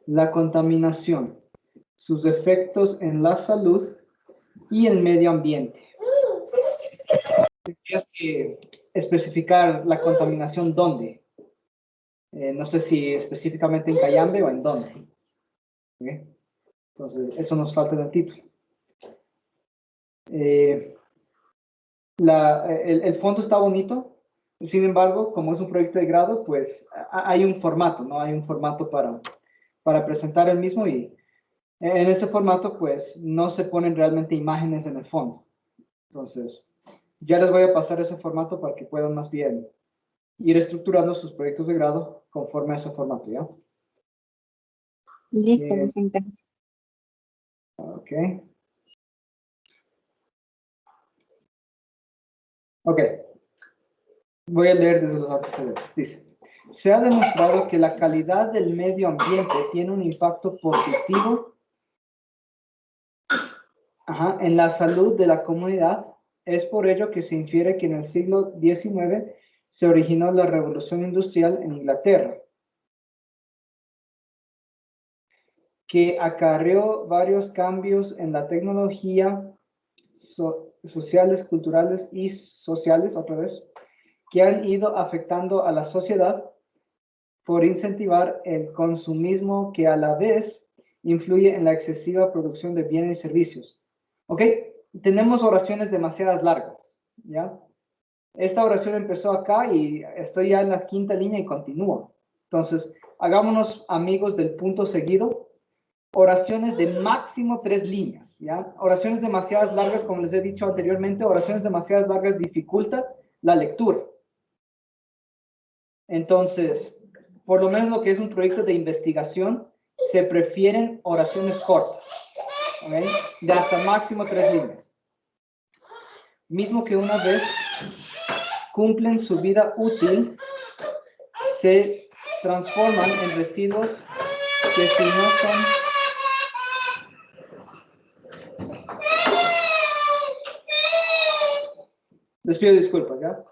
la contaminación, sus efectos en la salud y el medio ambiente. Tendrías que especificar la contaminación dónde. No sé si específicamente en Cayambe o en dónde. ¿Okay? Entonces, eso nos falta en el título. El fondo está bonito, sin embargo, como es un proyecto de grado, pues hay un formato, ¿no? Hay un formato para presentar el mismo y en ese formato, pues, no se ponen realmente imágenes en el fondo. Entonces, ya les voy a pasar ese formato para que puedan más bien ir estructurando sus proyectos de grado conforme a ese formato, ¿ya? Listo, gracias. Ok. Ok. Voy a leer desde los antecedentes. Dice, se ha demostrado que la calidad del medio ambiente tiene un impacto positivo en la salud de la comunidad. Es por ello que se infiere que en el siglo XIX se originó la revolución industrial en Inglaterra, que acarreó varios cambios en la tecnología, sociales, culturales y sociales, otra vez, que han ido afectando a la sociedad por incentivar el consumismo que a la vez influye en la excesiva producción de bienes y servicios. ¿Ok? Tenemos oraciones demasiadas largas, ¿ya? Esta oración empezó acá y estoy ya en la quinta línea y continúa. Entonces, hagámonos amigos del punto seguido. Oraciones de máximo 3 líneas, ¿ya? Oraciones demasiadas largas, como les he dicho anteriormente, oraciones demasiadas largas dificulta la lectura. Entonces, por lo menos lo que es un proyecto de investigación, se prefieren oraciones cortas, ¿okay? De hasta máximo 3 líneas. Mismo que una vez cumplen su vida útil, se transforman en residuos que si no son... Les pido disculpas, ¿ya?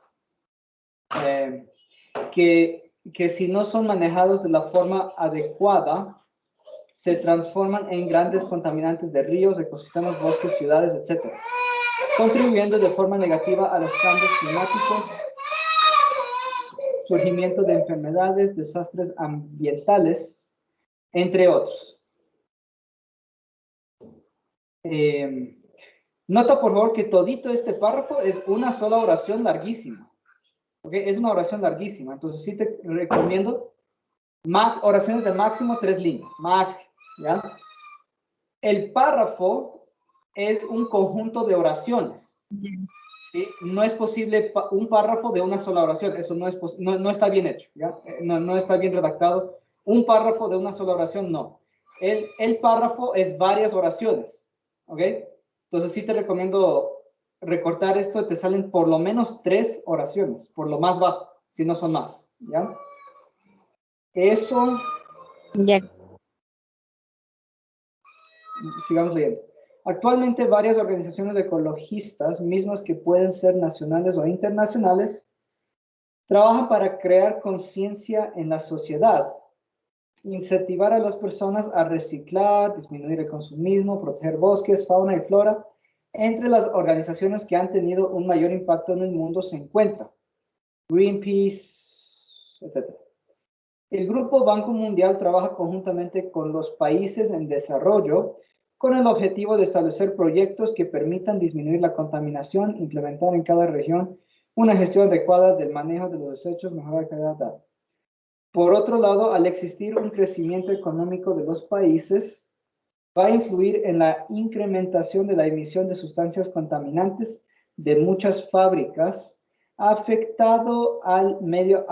Que si no son manejados de la forma adecuada, se transforman en grandes contaminantes de ríos, ecosistemas, bosques, ciudades, etc., contribuyendo de forma negativa a los cambios climáticos, surgimiento de enfermedades, desastres ambientales, entre otros. Nota por favor que todito este párrafo es una sola oración larguísima. ¿Okay? Es una oración larguísima, entonces sí te recomiendo oraciones de máximo 3 líneas, máximo, ¿ya? El párrafo es un conjunto de oraciones. ¿Sí? No es posible un párrafo de una sola oración, eso no está bien hecho, ¿ya? No está bien redactado. Un párrafo de una sola oración, no. El párrafo es varias oraciones, ¿ok? Entonces sí te recomiendo recortar esto, te salen por lo menos 3 oraciones, por lo más bajo, si no son más, ¿ya? Eso... Yes. Sigamos leyendo. Actualmente varias organizaciones ecologistas, mismas que pueden ser nacionales o internacionales, trabajan para crear conciencia en la sociedad, incentivar a las personas a reciclar, disminuir el consumismo, proteger bosques, fauna y flora. Entre las organizaciones que han tenido un mayor impacto en el mundo se encuentra Greenpeace, etc. El Grupo Banco Mundial trabaja conjuntamente con los países en desarrollo con el objetivo de establecer proyectos que permitan disminuir la contaminación, implementar en cada región una gestión adecuada del manejo de los desechos, mejorar la calidad de agua. Por otro lado, al existir un crecimiento económico de los países, va a influir en la incrementación de la emisión de sustancias contaminantes de muchas fábricas, afectando al medio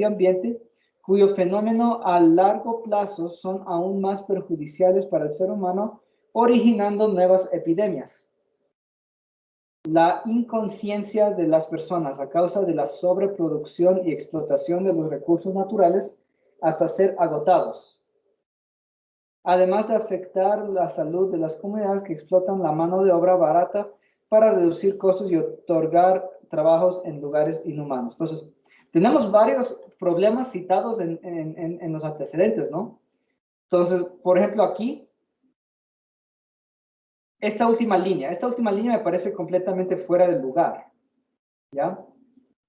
ambiente, cuyo fenómeno a largo plazo son aún más perjudiciales para el ser humano, originando nuevas epidemias. La inconsciencia de las personas a causa de la sobreproducción y explotación de los recursos naturales hasta ser agotados, además de afectar la salud de las comunidades que explotan la mano de obra barata para reducir costos y otorgar trabajos en lugares inhumanos. Entonces, Tenemos varios problemas citados en los antecedentes, ¿no? Entonces, por ejemplo, aquí, esta última línea me parece completamente fuera del lugar, ¿ya?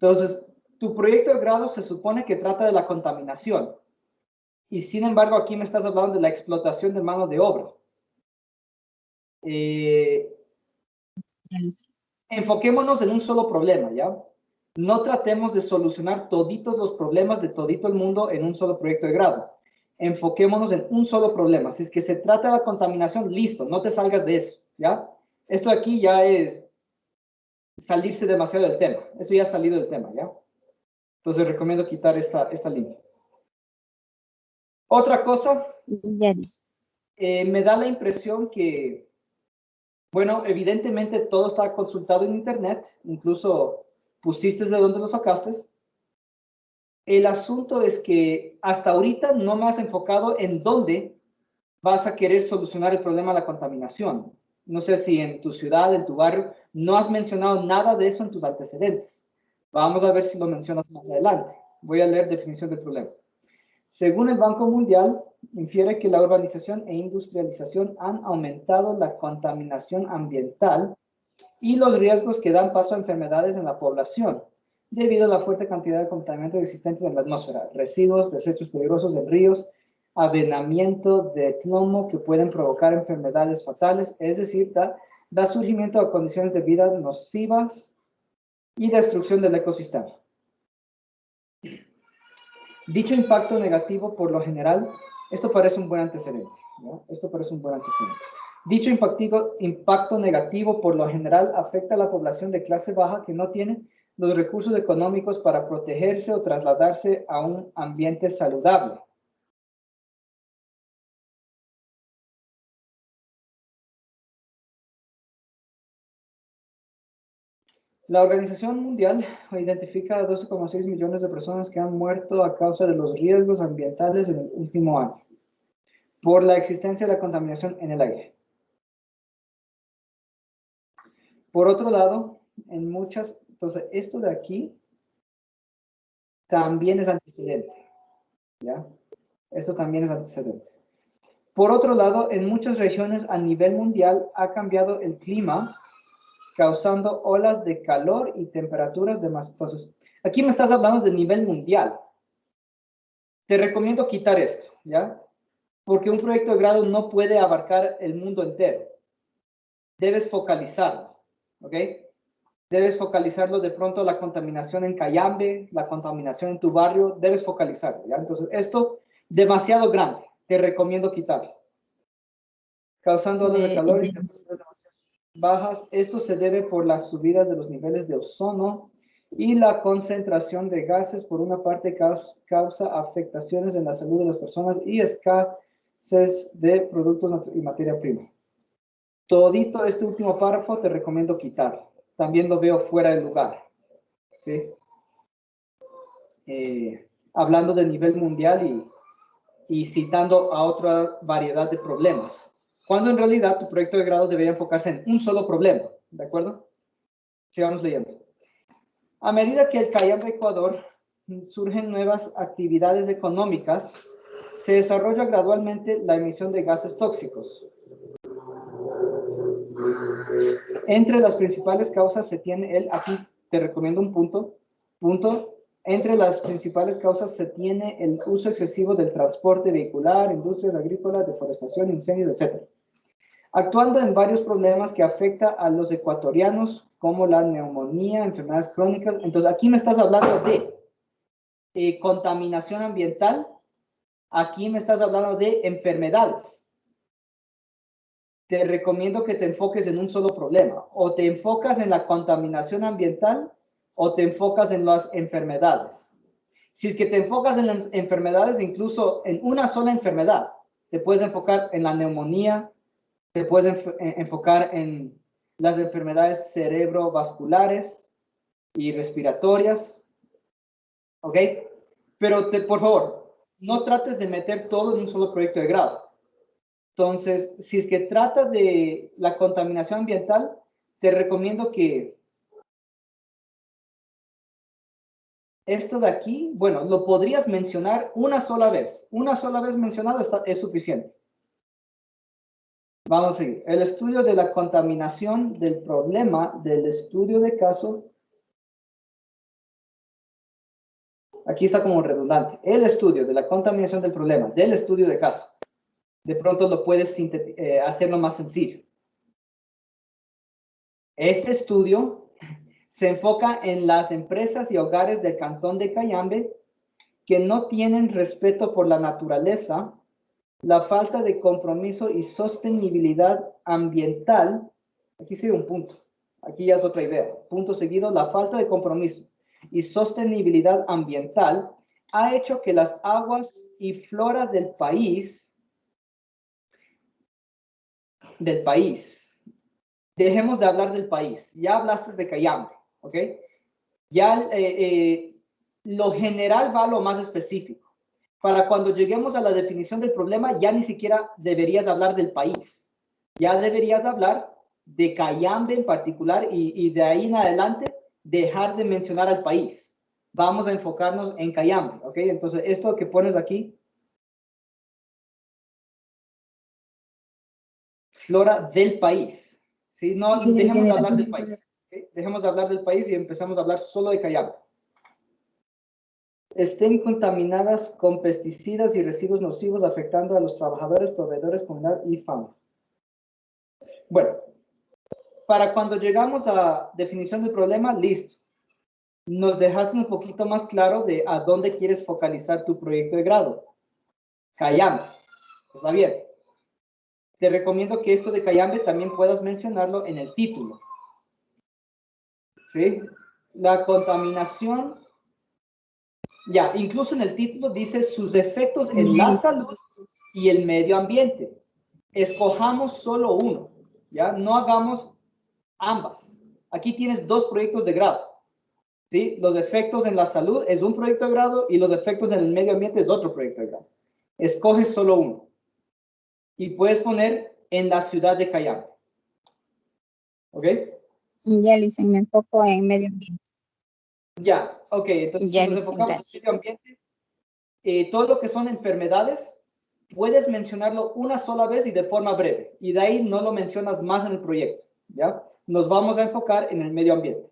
Entonces, tu proyecto de grado se supone que trata de la contaminación, y sin embargo, aquí me estás hablando de la explotación de mano de obra. Enfoquémonos en un solo problema, ¿ya? No tratemos de solucionar toditos los problemas de todito el mundo en un solo proyecto de grado. Enfoquémonos en un solo problema. Si es que se trata de la contaminación, listo, no te salgas de eso, ¿ya? Esto aquí ya es salirse demasiado del tema. Esto ya ha salido del tema, ¿ya? Entonces recomiendo quitar esta línea. Otra cosa, Ya dice. me da la impresión que, bueno, evidentemente todo está consultado en internet, incluso pusiste de dónde lo sacaste. El asunto es que hasta ahorita no me has enfocado en dónde vas a querer solucionar el problema de la contaminación. No sé si en tu ciudad, en tu barrio, no has mencionado nada de eso en tus antecedentes. Vamos a ver si lo mencionas más adelante. Voy a leer definición del problema. Según el Banco Mundial, infiere que la urbanización e industrialización han aumentado la contaminación ambiental y los riesgos que dan paso a enfermedades en la población, debido a la fuerte cantidad de contaminantes existentes en la atmósfera, residuos, desechos peligrosos en ríos, avenamiento de plomo que pueden provocar enfermedades fatales, es decir, da surgimiento a condiciones de vida nocivas y destrucción del ecosistema. Dicho impacto negativo, por lo general, esto parece un buen antecedente, ¿no? Esto parece un buen antecedente. Dicho impacto negativo, por lo general, afecta a la población de clase baja que no tiene los recursos económicos para protegerse o trasladarse a un ambiente saludable. La Organización Mundial identifica a 12,6 millones de personas que han muerto a causa de los riesgos ambientales en el último año, por la existencia de la contaminación en el aire. Por otro lado, entonces esto de aquí también es antecedente, ¿ya? Esto también es antecedente. Por otro lado, en muchas regiones a nivel mundial ha cambiado el clima, causando olas de calor y temperaturas de más. Entonces, aquí me estás hablando de nivel mundial. Te recomiendo quitar esto, ¿ya? Porque un proyecto de grado no puede abarcar el mundo entero. Debes focalizarlo, ¿ok? Debes focalizarlo de pronto la contaminación en Cayambe, la contaminación en tu barrio, debes focalizarlo, ¿ya? Entonces, esto demasiado grande, te recomiendo quitarlo. Causando olas de calor y temperaturas bajas. Esto se debe por las subidas de los niveles de ozono y la concentración de gases, por una parte, causa afectaciones en la salud de las personas y escasez de productos y materia prima. Todito este último párrafo te recomiendo quitarlo. También lo veo fuera de lugar, ¿sí? Hablando del nivel mundial y citando a otra variedad de problemas, cuando en realidad tu proyecto de grado debería enfocarse en un solo problema, ¿de acuerdo? Sigamos leyendo. A medida que el Cayambe Ecuador surgen nuevas actividades económicas, se desarrolla gradualmente la emisión de gases tóxicos. Entre las principales causas se tiene aquí te recomiendo un punto, entre las principales causas se tiene el uso excesivo del transporte vehicular, industrias agrícolas, deforestación, incendios, etc. Actuando en varios problemas que afectan a los ecuatorianos, como la neumonía, enfermedades crónicas. Entonces, aquí me estás hablando de contaminación ambiental, aquí me estás hablando de enfermedades. Te recomiendo que te enfoques en un solo problema. O te enfocas en la contaminación ambiental o te enfocas en las enfermedades. Si es que te enfocas en las enfermedades, incluso en una sola enfermedad, te puedes enfocar en la neumonía, te puedes enfocar en las enfermedades cerebrovasculares y respiratorias, ¿ok? Pero por favor, no trates de meter todo en un solo proyecto de grado. Entonces, si es que trata de la contaminación ambiental, te recomiendo que Esto de aquí, bueno, lo podrías mencionar una sola vez. Una sola vez mencionado es suficiente. Vamos a seguir. El estudio de la contaminación del problema del estudio de caso. Aquí está como redundante. El estudio de la contaminación del problema del estudio de caso. De pronto lo puedes hacerlo más sencillo. Este estudio se enfoca en las empresas y hogares del cantón de Cayambe que no tienen respeto por la naturaleza, la falta de compromiso y sostenibilidad ambiental. Aquí sigue un punto. Aquí ya es otra idea. Punto seguido, la falta de compromiso y sostenibilidad ambiental ha hecho que las aguas y flora del país, dejemos de hablar del país. Ya hablaste de Cayambe, ¿ok? Ya lo general va a lo más específico. Para cuando lleguemos a la definición del problema, ya ni siquiera deberías hablar del país. Ya deberías hablar de Cayambe en particular y de ahí en adelante dejar de mencionar al país. Vamos a enfocarnos en Cayambe, ¿ok? Entonces, esto que pones aquí, flora del país, ¿sí? No, Sí, se dejemos entiende de la hablar del señora. país. ¿Sí? Dejemos de hablar del país y empezamos a hablar solo de Cayambe. Estén contaminadas con pesticidas y residuos nocivos afectando a los trabajadores, proveedores, comunidad y fauna. Bueno, para cuando llegamos a definición del problema, listo. Nos dejaste un poquito más claro de a dónde quieres focalizar tu proyecto de grado. Cayambe. Está bien. Te recomiendo que esto de Cayambe también puedas mencionarlo en el título. ¿Sí? La contaminación. Ya, incluso en el título dice sus efectos en la salud y el medio ambiente. Escojamos solo uno, ¿ya? No hagamos ambas. Aquí tienes dos proyectos de grado, ¿sí? Los efectos en la salud es un proyecto de grado y los efectos en el medio ambiente es otro proyecto de grado. Escoge solo uno. Y puedes poner en la ciudad de Cayambe. ¿Ok? Ya, Lisa, me enfoco en medio ambiente. Ya, ok. Entonces, si Ya, nos Lisa, enfocamos en gracias. medio ambiente, todo lo que son enfermedades, puedes mencionarlo una sola vez y de forma breve. Y de ahí no lo mencionas más en el proyecto. ¿Ya? Nos vamos a enfocar en el medio ambiente.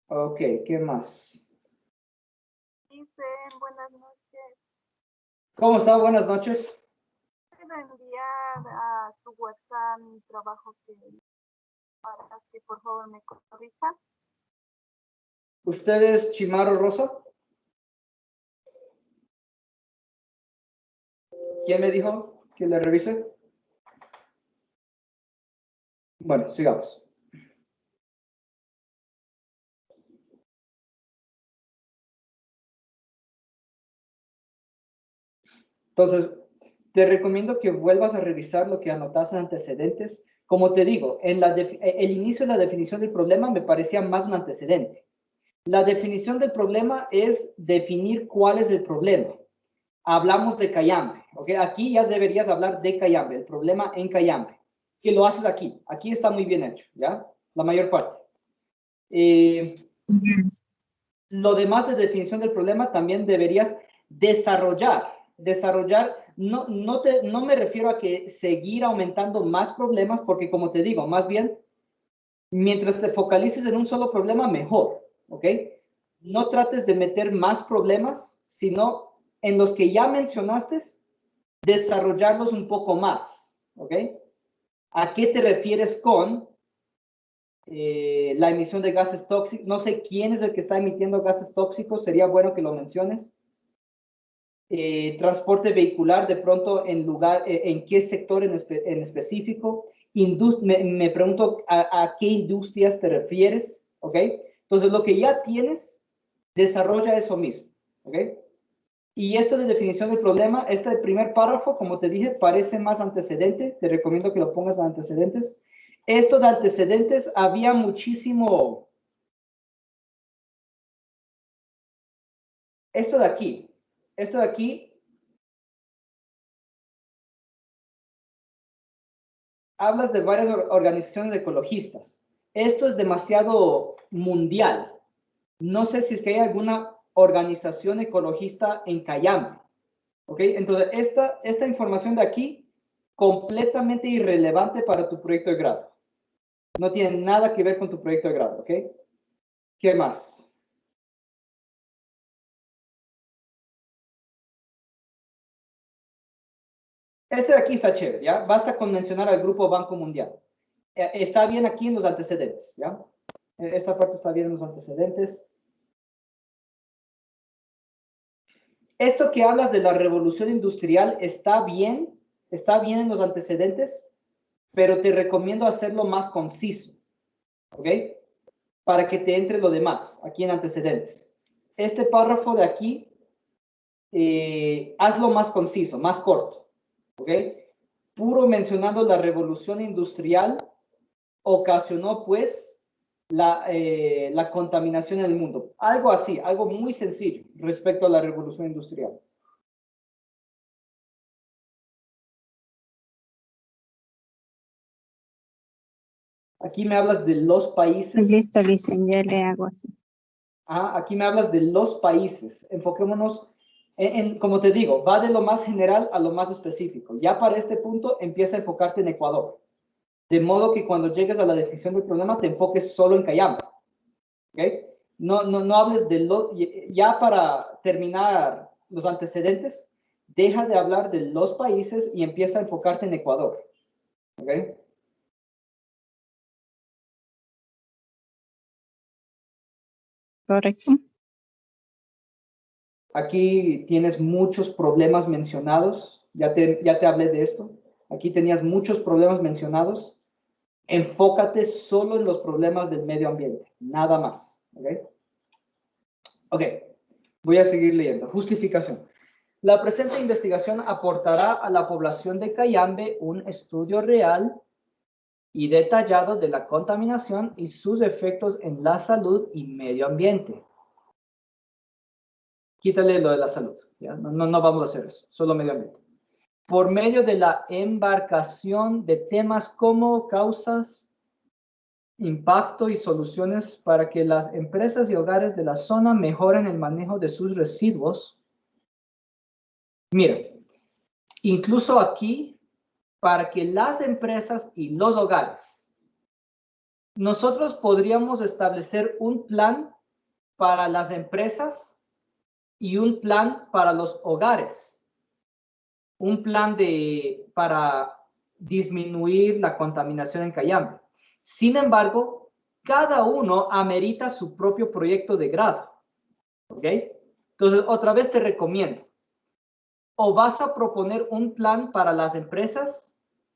Ok, ¿qué más? Dicen, buenas noches. ¿Cómo está? Buenas noches. ¿Puedo enviar a su WhatsApp mi trabajo para que por favor me corrija? ¿Usted es Chimaro Rosa? ¿Quién me dijo que le revise? Bueno, sigamos. Entonces, te recomiendo que vuelvas a revisar lo que anotaste en antecedentes. Como te digo, el inicio de la definición del problema me parecía más un antecedente. La definición del problema es definir cuál es el problema. Hablamos de Cayambe, ¿ok? Aquí ya deberías hablar de Cayambe, el problema en Cayambe. Que lo haces aquí. Aquí está muy bien hecho, ¿ya? La mayor parte. Lo demás de definición del problema también deberías desarrollar. No me refiero a que seguir aumentando más problemas, porque como te digo, más bien, mientras te focalices en un solo problema, mejor, ¿ok? No trates de meter más problemas, sino en los que ya mencionaste, desarrollarlos un poco más, ¿ok? ¿A qué te refieres con la emisión de gases tóxicos? No sé quién es el que está emitiendo gases tóxicos, sería bueno que lo menciones. Transporte vehicular, de pronto en qué sector en específico. Me pregunto a qué industrias te refieres, ¿ok? Entonces, lo que ya tienes, desarrolla eso mismo, ¿ok? Y esto de definición del problema, este primer párrafo, como te dije, parece más antecedente. Te recomiendo que lo pongas en antecedentes. Esto de antecedentes, había muchísimo. Esto de aquí, hablas de varias organizaciones de ecologistas. Esto es demasiado mundial. No sé si es que hay alguna organización ecologista en Cayambe. ¿Ok? Entonces, esta información de aquí, completamente irrelevante para tu proyecto de grado. No tiene nada que ver con tu proyecto de grado. ¿Ok? ¿Qué más? Este de aquí está chévere, ¿ya? Basta con mencionar al Grupo Banco Mundial. Está bien aquí en los antecedentes, ¿ya? Esta parte está bien en los antecedentes. Esto que hablas de la revolución industrial está bien en los antecedentes, pero te recomiendo hacerlo más conciso, ¿ok? Para que te entre lo demás, aquí en antecedentes. Este párrafo de aquí, hazlo más conciso, más corto, ¿ok? Puro mencionando la revolución industrial ocasionó, pues, la contaminación en el mundo. Algo así, algo muy sencillo respecto a la revolución industrial. Aquí me hablas de los países. Listo, Licen, ya le hago así. Aquí me hablas de los países. Enfoquémonos como te digo, va de lo más general a lo más específico. Ya para este punto empieza a enfocarte en Ecuador. De modo que cuando llegues a la definición del problema te enfoques solo en Cayambe. ¿Ok? No hables de ya para terminar los antecedentes, deja de hablar de los países y empieza a enfocarte en Ecuador. ¿Ok? Correcto. Aquí tienes muchos problemas mencionados. Ya te hablé de esto. Aquí tenías muchos problemas mencionados. Enfócate solo en los problemas del medio ambiente. Nada más. ¿Ok? Ok. Voy a seguir leyendo. Justificación. La presente investigación aportará a la población de Cayambe un estudio real y detallado de la contaminación y sus efectos en la salud y medio ambiente. Quítale lo de la salud, ¿ya? No vamos a hacer eso, solo medio ambiente. Por medio de la embarcación de temas como causas, impacto y soluciones para que las empresas y hogares de la zona mejoren el manejo de sus residuos. Mira, incluso aquí, para que las empresas y los hogares, nosotros podríamos establecer un plan para las empresas y un plan para los hogares. Un plan para disminuir la contaminación en Cayambe. Sin embargo, cada uno amerita su propio proyecto de grado. ¿Ok? Entonces, otra vez te recomiendo. O vas a proponer un plan para las empresas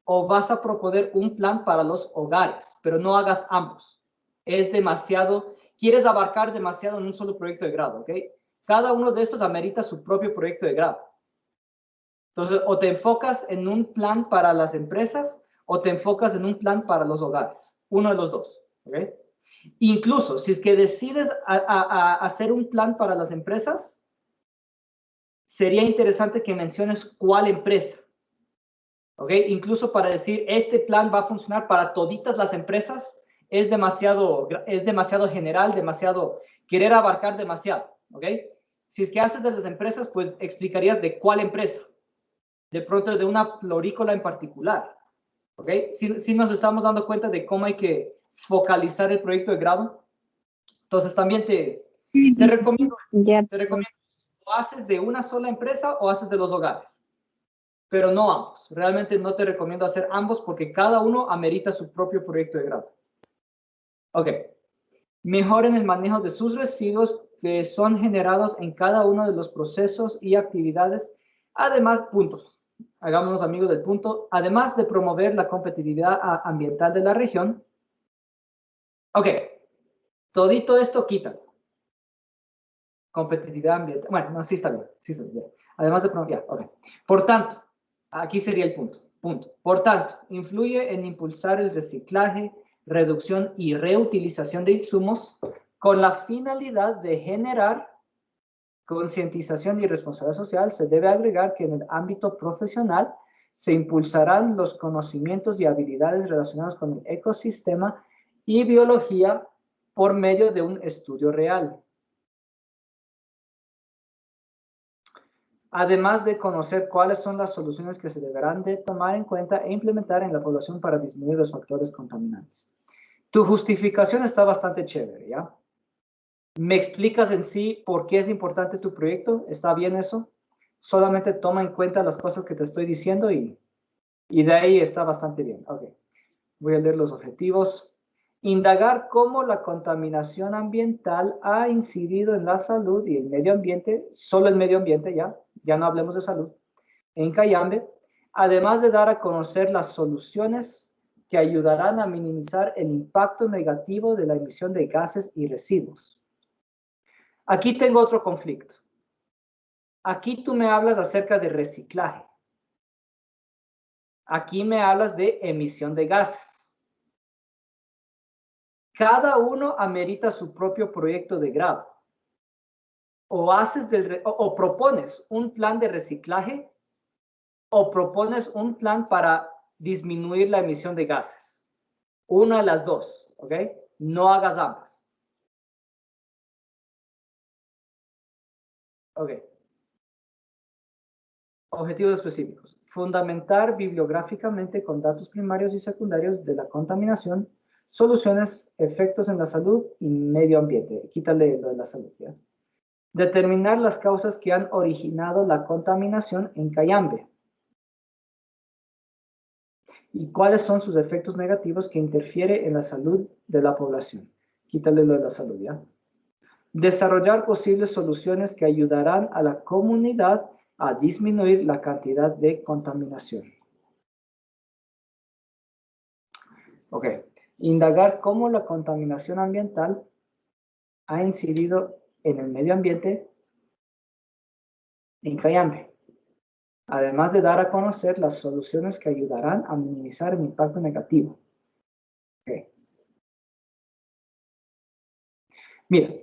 o vas a proponer un plan para los hogares, pero no hagas ambos. Es demasiado, quieres abarcar demasiado en un solo proyecto de grado, ¿ok? Cada uno de estos amerita su propio proyecto de grado. Entonces, o te enfocas en un plan para las empresas o te enfocas en un plan para los hogares. Uno de los dos, ¿ok? Incluso, si es que decides hacer un plan para las empresas, sería interesante que menciones cuál empresa. ¿Ok? Incluso para decir, este plan va a funcionar para toditas las empresas, es demasiado general, querer abarcar demasiado. ¿Ok? Si es que haces de las empresas, pues explicarías de cuál empresa. De pronto de una florícola en particular. ¿Ok? Si nos estamos dando cuenta de cómo hay que focalizar el proyecto de grado. Entonces también te recomiendo, o haces de una sola empresa o haces de los hogares. Pero no ambos. Realmente no te recomiendo hacer ambos porque cada uno amerita su propio proyecto de grado. Ok. Mejoren el manejo de sus residuos que son generados en cada uno de los procesos y actividades. Además, puntos. Hagámonos amigos del punto. Además de promover la competitividad ambiental de la región. Ok. Todito esto quita. Competitividad ambiental. Bueno, no, sí está bien. Sí está bien. Además de promover. Ok. Por tanto, aquí sería el punto. Por tanto, influye en impulsar el reciclaje, reducción y reutilización de insumos con la finalidad de generar concientización y responsabilidad social. Se debe agregar que en el ámbito profesional se impulsarán los conocimientos y habilidades relacionados con el ecosistema y biología por medio de un estudio real. además de conocer cuáles son las soluciones que se deberán de tomar en cuenta e implementar en la población para disminuir los factores contaminantes. Tu justificación está bastante chévere, ¿ya? ¿Me explicas en sí por qué es importante tu proyecto? ¿Está bien eso? Solamente toma en cuenta las cosas que te estoy diciendo y de ahí está bastante bien. Ok. Voy a leer los objetivos. Indagar cómo la contaminación ambiental ha incidido en la salud y el medio ambiente, solo el medio ambiente ya no hablemos de salud, en Cayambe, además de dar a conocer las soluciones que ayudarán a minimizar el impacto negativo de la emisión de gases y residuos. Aquí tengo otro conflicto. Aquí tú me hablas acerca de reciclaje. Aquí me hablas de emisión de gases. Cada uno amerita su propio proyecto de grado. O propones un plan de reciclaje o propones un plan para disminuir la emisión de gases. Una de las dos, ¿ok? No hagas ambas. Ok. Objetivos específicos. Fundamentar bibliográficamente con datos primarios y secundarios de la contaminación, soluciones, efectos en la salud y medio ambiente. Quítale lo de la salud, ¿ya? Determinar las causas que han originado la contaminación en Cayambe. ¿Y cuáles son sus efectos negativos que interfieren en la salud de la población? Quítale lo de la salud, ¿ya? Desarrollar posibles soluciones que ayudarán a la comunidad a disminuir la cantidad de contaminación. Ok. Indagar cómo la contaminación ambiental ha incidido en el medio ambiente en Cayambe, además de dar a conocer las soluciones que ayudarán a minimizar el impacto negativo. Okay. Mira,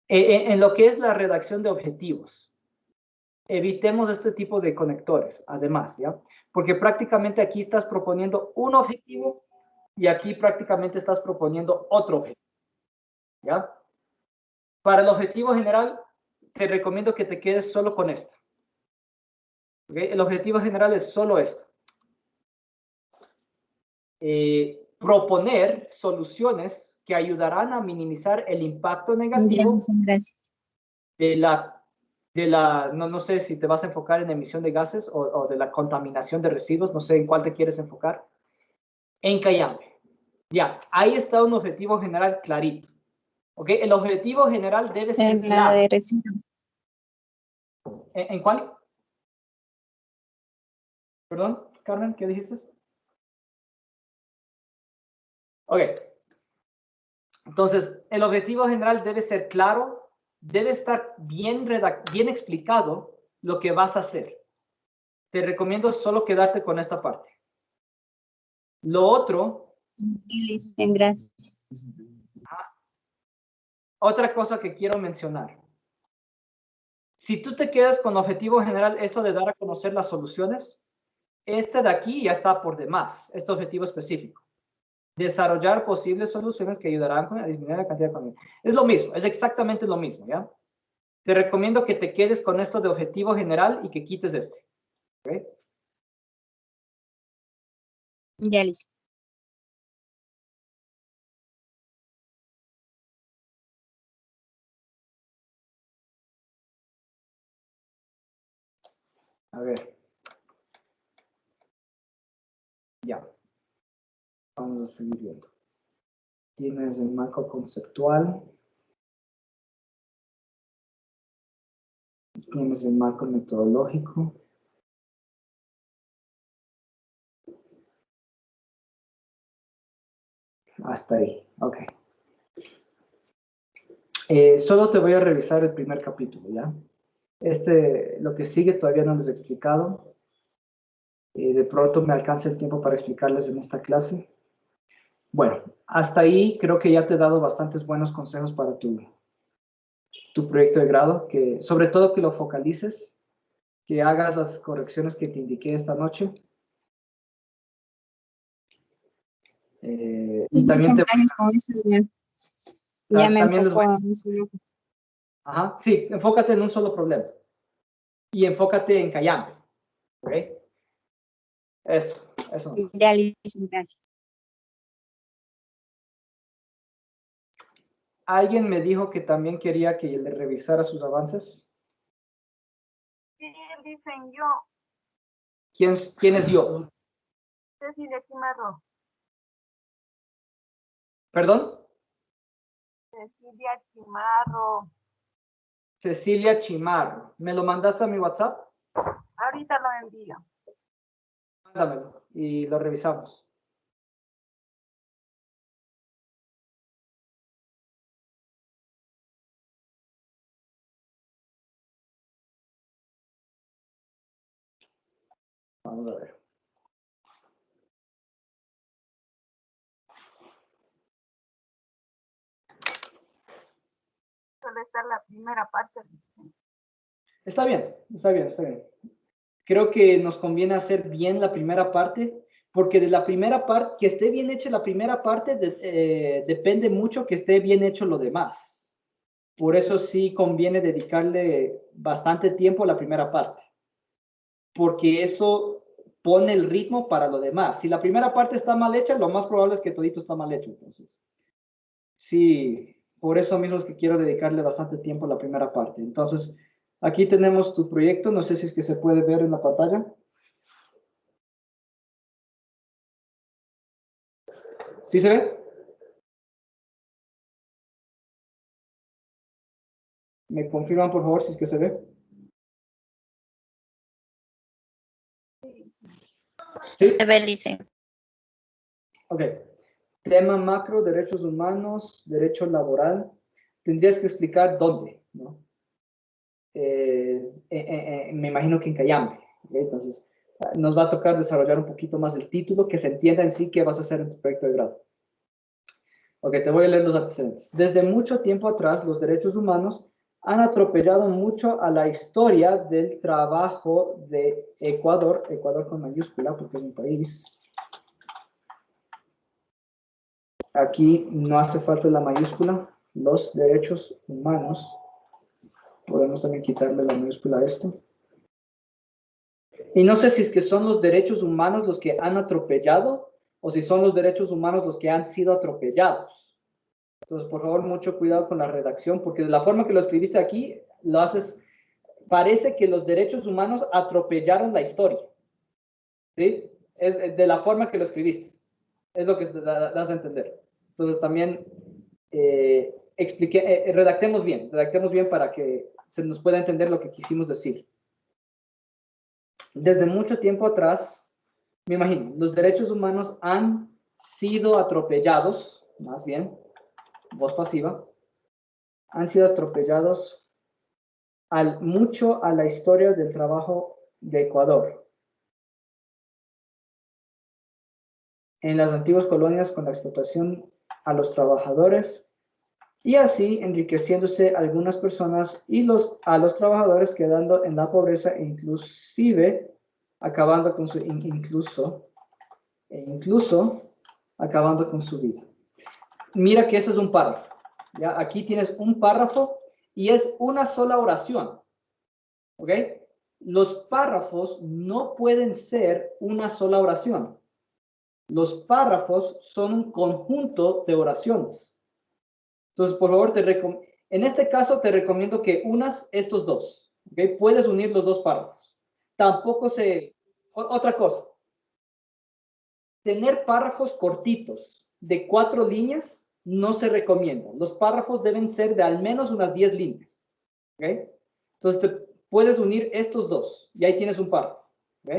en lo que es la redacción de objetivos, evitemos este tipo de conectores, además, ¿ya? Porque prácticamente aquí estás proponiendo un objetivo y aquí prácticamente estás proponiendo otro objetivo, ¿ya? Para el objetivo general, te recomiendo que te quedes solo con esto. ¿Okay? El objetivo general es solo esto. Proponer soluciones que ayudarán a minimizar el impacto negativo Gracias. no sé si te vas a enfocar en emisión de gases o de la contaminación de residuos, no sé en cuál te quieres enfocar, en Cayambe. Ya, ahí está un objetivo general clarito. ¿Ok? El objetivo general debe ser En la claro. de residuos. ¿En cuál? Perdón, Carmen, ¿qué dijiste? Ok. Entonces, el objetivo general debe ser claro, debe estar bien explicado lo que vas a hacer. Te recomiendo solo quedarte con esta parte. Lo otro. Gracias. Otra cosa que quiero mencionar. Si tú te quedas con objetivo general, esto de dar a conocer las soluciones, este de aquí ya está por demás, este objetivo específico. Desarrollar posibles soluciones que ayudarán a disminuir la cantidad de contaminación. Es lo mismo, es exactamente lo mismo, ¿ya? Te recomiendo que te quedes con esto de objetivo general y que quites este. ¿Okay? Ya listo. A ver. Ya. Vamos a seguir viendo. Tienes el marco conceptual. Tienes el marco metodológico. Hasta ahí. Ok. Solo te voy a revisar el primer capítulo, ¿ya? Lo que sigue todavía no les he explicado. De pronto me alcanza el tiempo para explicarles en esta clase. Bueno, hasta ahí creo que ya te he dado bastantes buenos consejos para tu proyecto de grado, que sobre todo que lo focalices, que hagas las correcciones que te indiqué esta noche. Y también te... Ya me también les voy... enfoco en eso. Ajá, sí, enfócate en un solo problema. y enfócate en Cayambe. ¿Ok? Eso. Ya, listo, gracias. Alguien me dijo que también quería que le revisara sus avances. Sí, dicen yo, ¿Quién es yo? Cecilia Chimarro. ¿Perdón? Cecilia Chimarro. Cecilia Chimarro. ¿Me lo mandaste a mi WhatsApp? Ahorita lo envío. Mándamelo y lo revisamos. Vamos a ver. Solo está la primera parte. Está bien. Creo que nos conviene hacer bien la primera parte, porque de la primera parte, que esté bien hecha la primera parte, depende mucho que esté bien hecho lo demás. Por eso sí conviene dedicarle bastante tiempo a la primera parte, porque eso pone el ritmo para lo demás. Si la primera parte está mal hecha, lo más probable es que todito está mal hecho. Entonces, sí, por eso mismo es que quiero dedicarle bastante tiempo a la primera parte. Entonces, aquí tenemos tu proyecto. No sé si es que se puede ver en la pantalla. ¿Sí se ve? ¿Me confirman, por favor, si es que se ve? ¿Sí? Se ve, dice. Ok. Tema macro, derechos humanos, derecho laboral. Tendrías que explicar dónde, ¿no? Me imagino que en Cayambe. ¿Okay? Entonces, nos va a tocar desarrollar un poquito más el título, que se entienda en sí qué vas a hacer en tu proyecto de grado. Ok, te voy a leer los antecedentes. Desde mucho tiempo atrás, los derechos humanos han atropellado mucho a la historia del trabajo de Ecuador, Ecuador con mayúscula porque es un país. Aquí no hace falta la mayúscula, los derechos humanos. Podemos también quitarle la mayúscula a esto. Y no sé si es que son los derechos humanos los que han atropellado o si son los derechos humanos los que han sido atropellados. Entonces, por favor, mucho cuidado con la redacción, porque de la forma que lo escribiste aquí, lo haces, parece que los derechos humanos atropellaron la historia. ¿Sí? Es de la forma que lo escribiste. Es lo que das a entender. Entonces, también redactemos bien para que se nos pueda entender lo que quisimos decir. Desde mucho tiempo atrás, me imagino, los derechos humanos han sido atropellados, más bien, voz pasiva, han sido atropellados mucho a la historia del trabajo de Ecuador. En las antiguas colonias con la explotación a los trabajadores y así enriqueciéndose algunas personas y a los trabajadores quedando en la pobreza e inclusive acabando con su incluso acabando con su vida. Mira que ese es un párrafo. ¿Ya? Aquí tienes un párrafo y es una sola oración. ¿Ok? Los párrafos no pueden ser una sola oración. Los párrafos son un conjunto de oraciones. Entonces, por favor, en este caso te recomiendo que unas estos dos. ¿Ok? Puedes unir los dos párrafos. Tampoco otra cosa. Tener párrafos cortitos de 4 líneas no se recomienda. Los párrafos deben ser de al menos unas 10 líneas. ¿Ok? Entonces, puedes unir estos dos y ahí tienes un párrafo. ¿Ok?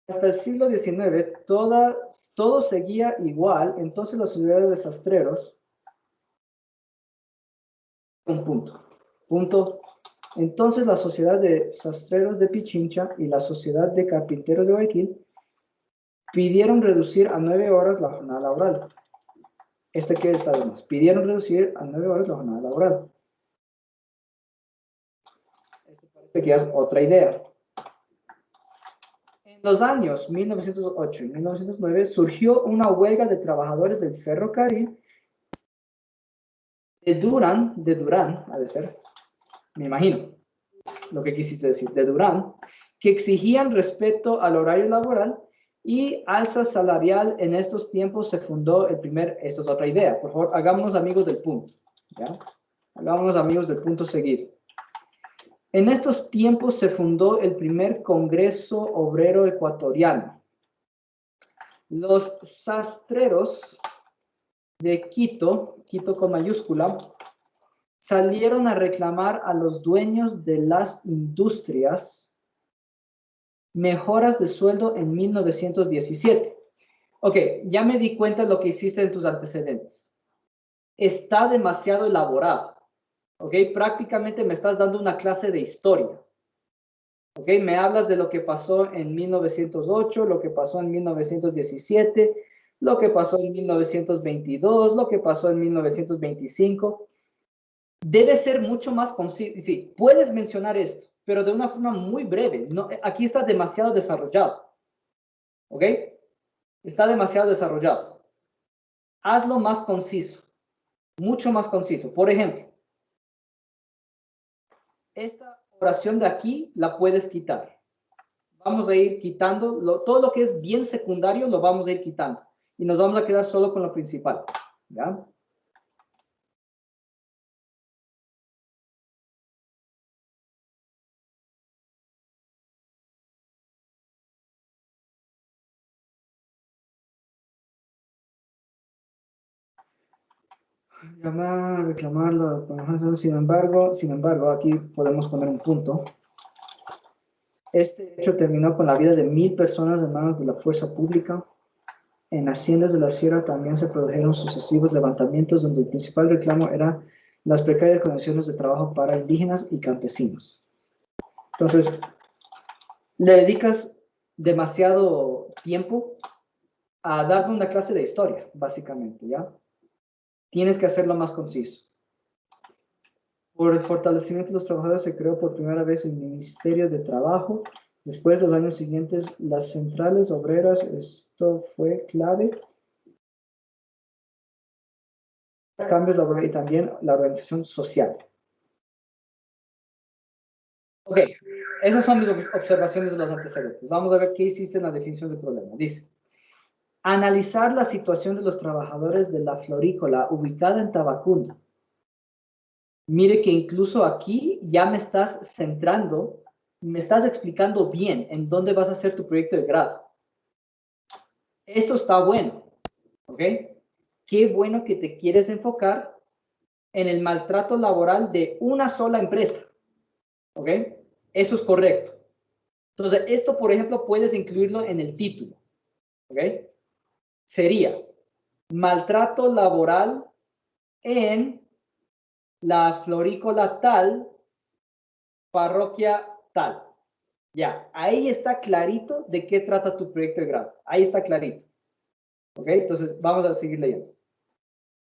Hasta el siglo XIX todo seguía igual, entonces las sociedades de sastreros, entonces la sociedad de sastreros de Pichincha y la sociedad de carpinteros de Guayaquil pidieron reducir a 9 horas la jornada laboral. Que está de más. Pidieron reducir a 9 horas la jornada laboral. Parece que es otra idea. En los años 1908 y 1909 surgió una huelga de trabajadores del ferrocarril de Durán, ha de ser, me imagino, lo que quisiste decir, de Durán, que exigían respeto al horario laboral y alza salarial. En estos tiempos se fundó el primer, esto es otra idea, por favor, hagámonos amigos del punto, ¿ya? Hagámonos amigos del punto seguido. En estos tiempos se fundó el primer Congreso Obrero Ecuatoriano. Los sastreros de Quito, Quito con mayúscula, salieron a reclamar a los dueños de las industrias mejoras de sueldo en 1917. Ok, ya me di cuenta de lo que hiciste en tus antecedentes. Está demasiado elaborado. Ok, prácticamente me estás dando una clase de historia. Ok, me hablas de lo que pasó en 1908, lo que pasó en 1917, lo que pasó en 1922, lo que pasó en 1925. Debe ser mucho más conciso. Sí, puedes mencionar esto, pero de una forma muy breve. No, aquí está demasiado desarrollado. ¿Ok? Está demasiado desarrollado. Hazlo más conciso. Mucho más conciso. Por ejemplo, esta oración de aquí la puedes quitar. Vamos a ir quitando todo lo que es bien secundario, lo vamos a ir quitando. Y nos vamos a quedar solo con lo principal. ¿Ya? Llamar, reclamarlo, sin embargo, aquí podemos poner un punto. Este hecho terminó con la vida de 1,000 personas en manos de la fuerza pública. En haciendas de la sierra también se produjeron sucesivos levantamientos donde el principal reclamo era las precarias condiciones de trabajo para indígenas y campesinos. Entonces, le dedicas demasiado tiempo a darme una clase de historia, básicamente, ¿ya? Tienes que hacerlo más conciso. Por el fortalecimiento de los trabajadores se creó por primera vez el Ministerio de Trabajo. Después, los años siguientes, las centrales obreras, esto fue clave. Cambios laborales y también la organización social. Ok, esas son mis observaciones de los antecedentes. Vamos a ver qué hiciste en la definición del problema. Dice, analizar la situación de los trabajadores de la florícola ubicada en Tabacunda. Mire que incluso aquí ya me estás centrando, me estás explicando bien en dónde vas a hacer tu proyecto de grado. Esto está bueno, ¿ok? Qué bueno que te quieres enfocar en el maltrato laboral de una sola empresa, ¿ok? Eso es correcto. Entonces, esto, por ejemplo, puedes incluirlo en el título, ¿ok? Sería maltrato laboral en la florícola tal, parroquia tal. Ya, ahí está clarito de qué trata tu proyecto de grado. Ahí está clarito. ¿Ok? Entonces, vamos a seguir leyendo.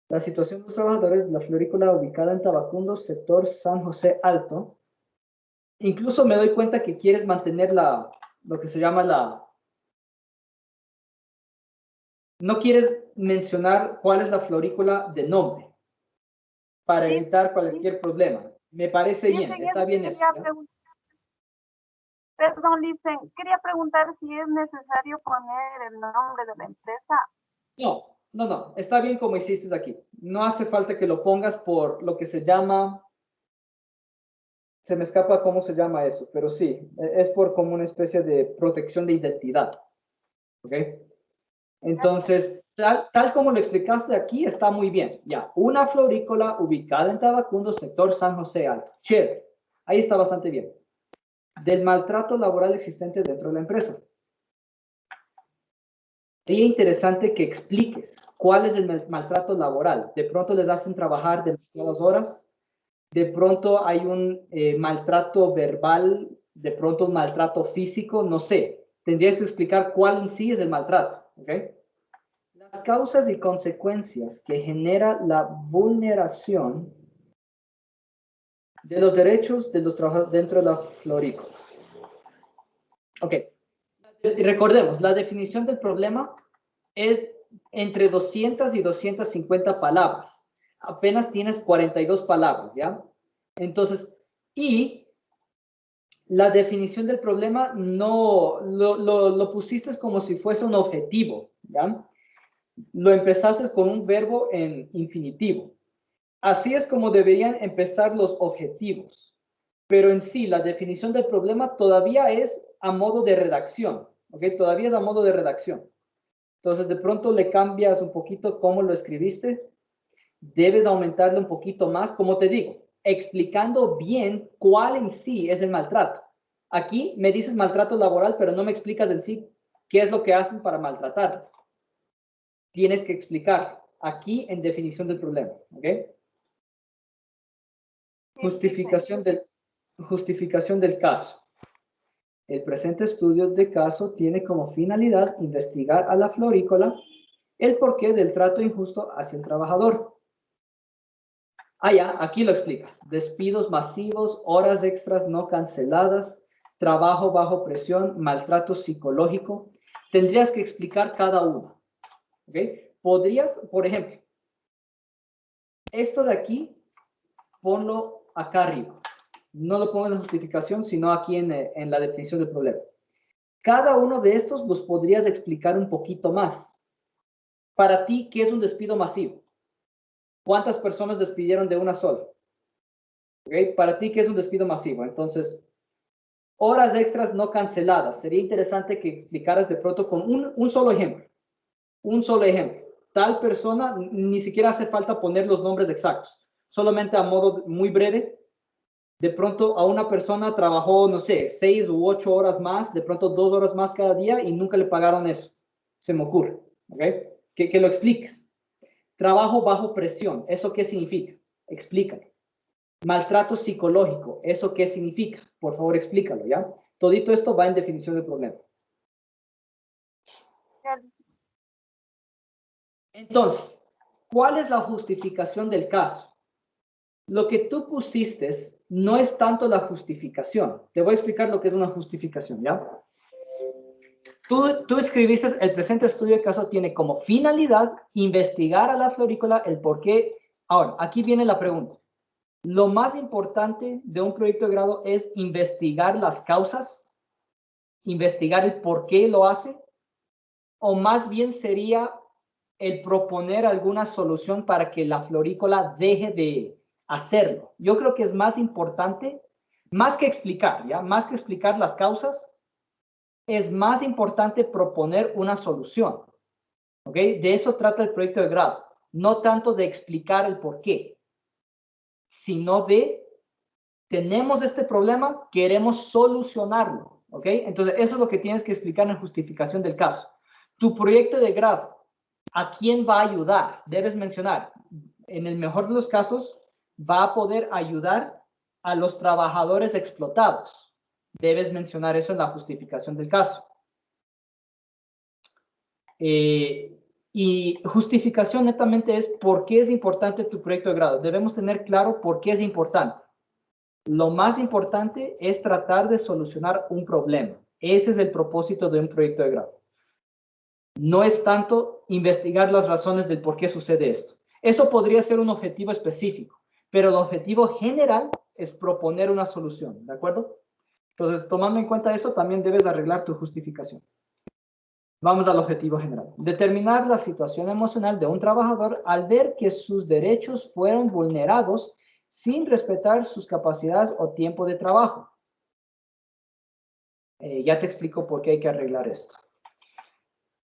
La situación de los trabajadores de la florícola ubicada en Tabacundo, sector San José Alto. Incluso me doy cuenta que quieres mantener lo que se llama no quieres mencionar cuál es la florícola de nombre para evitar cualquier problema. Me parece bien, está bien eso. Perdón, Licen, quería preguntar si es necesario poner el nombre de la empresa. No, está bien como hiciste aquí. No hace falta que lo pongas por lo que se llama, se me escapa cómo se llama eso, pero sí, es por como una especie de protección de identidad. ¿Ok? Entonces, tal como lo explicaste aquí, está muy bien. Ya, una florícola ubicada en Tabacundo, sector San José Alto. Chévere. Ahí está bastante bien. Del maltrato laboral existente dentro de la empresa. Sería interesante que expliques cuál es el maltrato laboral. De pronto les hacen trabajar demasiadas horas. De pronto hay un maltrato verbal, de pronto un maltrato físico, no sé. Tendrías que explicar cuál en sí es el maltrato. ¿Ok? Las causas y consecuencias que genera la vulneración de los derechos de los trabajadores dentro de la florícola. Ok. Recordemos, la definición del problema es entre 200 y 250 palabras. Apenas tienes 42 palabras, ¿ya? Entonces, Y la definición del problema no lo pusiste como si fuese un objetivo, ¿ya? Lo empezaste con un verbo en infinitivo. Así es como deberían empezar los objetivos. Pero en sí, la definición del problema todavía es a modo de redacción, ¿ok? Todavía es a modo de redacción. Entonces, de pronto le cambias un poquito cómo lo escribiste. Debes aumentarle un poquito más, como te digo, explicando bien cuál en sí es el maltrato. Aquí me dices maltrato laboral, pero no me explicas en sí qué es lo que hacen para maltratarlas. Tienes que explicar aquí en definición del problema, ¿ok? Justificación del caso. El presente estudio de caso tiene como finalidad investigar a la florícola el porqué del trato injusto hacia el trabajador. Ya, aquí lo explicas. Despidos masivos, horas extras no canceladas, trabajo bajo presión, maltrato psicológico. Tendrías que explicar cada uno. ¿Ok? Podrías, por ejemplo, esto de aquí, ponlo acá arriba. No lo pongo en la justificación, sino aquí en la definición del problema. Cada uno de estos los podrías explicar un poquito más. Para ti, ¿qué es un despido masivo? ¿Cuántas personas despidieron de una sola? ¿Okay? Para ti, ¿qué es un despido masivo? Entonces, horas extras no canceladas. Sería interesante que explicaras de pronto con un solo ejemplo. Un solo ejemplo. Tal persona, ni siquiera hace falta poner los nombres exactos. Solamente a modo muy breve. De pronto a una persona trabajó, no sé, 6 u 8 horas más, de pronto 2 horas más cada día y nunca le pagaron eso. Se me ocurre. ¿Okay? Que lo expliques. Trabajo bajo presión. ¿Eso qué significa? Explícalo. Maltrato psicológico. ¿Eso qué significa? Por favor, explícalo, ¿ya? Todito esto va en definición del problema. Entonces, ¿cuál es la justificación del caso? Lo que tú pusiste no es tanto la justificación. Te voy a explicar lo que es una justificación, ¿ya? Tú escribiste el presente estudio de caso tiene como finalidad investigar a la florícola el por qué. Ahora, aquí viene la pregunta. Lo más importante de un proyecto de grado es investigar las causas, investigar el por qué lo hace, o más bien sería el proponer alguna solución para que la florícola deje de hacerlo. Yo creo que es más importante, más que explicar, ¿ya? Más que explicar las causas, es más importante proponer una solución. ¿Ok? De eso trata el proyecto de grado. No tanto de explicar el por qué, sino de tenemos este problema, queremos solucionarlo. ¿Ok? Entonces, eso es lo que tienes que explicar en justificación del caso. Tu proyecto de grado, ¿a quién va a ayudar? Debes mencionar, en el mejor de los casos, va a poder ayudar a los trabajadores explotados. Debes mencionar eso en la justificación del caso. Y justificación netamente es por qué es importante tu proyecto de grado. Debemos tener claro por qué es importante. Lo más importante es tratar de solucionar un problema. Ese es el propósito de un proyecto de grado. No es tanto investigar las razones del por qué sucede esto. Eso podría ser un objetivo específico, pero el objetivo general es proponer una solución, ¿de acuerdo? Entonces, tomando en cuenta eso, también debes arreglar tu justificación. Vamos al objetivo general. Determinar la situación emocional de un trabajador al ver que sus derechos fueron vulnerados sin respetar sus capacidades o tiempo de trabajo. Ya te explico por qué hay que arreglar esto.